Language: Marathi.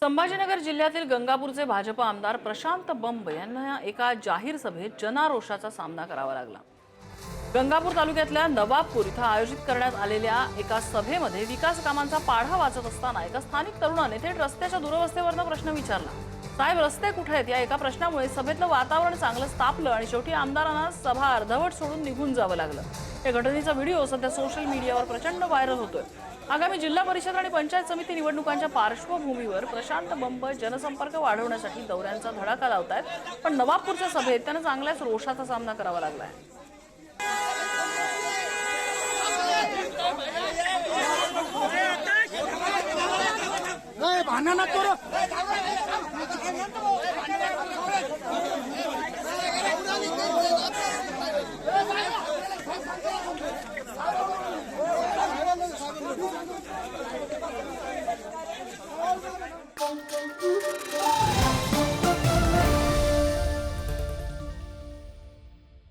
संभाजीनगर जिल्ह्यातील गंगापूरचे भाजप आमदार प्रशांत बंब यांना एका जाहीर सभेत जनारोषाचा सामना करावा लागला। गंगापूर तालुक्यातल्या नवाबपूर इथं आयोजित करण्यात आलेल्या एका सभेमध्ये विकास कामांचा पाढा वाचत असताना एका स्थानिक तरुणाने थेट रस्त्याच्या दुरवस्थेवरनं प्रश्न विचारला। साहेब, रस्ते कुठे आहेत? या एका प्रश्नामुळे सभेतलं वातावरण चांगलंच तापलं आणि शेवटी आमदारांना सभा अर्धवट सोडून निघून जावं लागलं। या घटनेचा व्हिडिओ सध्या सोशल मीडियावर प्रचंड व्हायरल होतोय। आगामी जिल्हा परिषद आणि पंचायत समिती निवडणुकांच्या पार्श्वभूमीवर प्रशांत बंब जनसंपर्क वाढवण्यासाठी दौऱ्यांचा धडाका लावतायत, पण नवाबपूरच्या सभेत त्यांना चांगल्याच रोषाचा सामना करावा लागलाय। भांडण करू Thank you.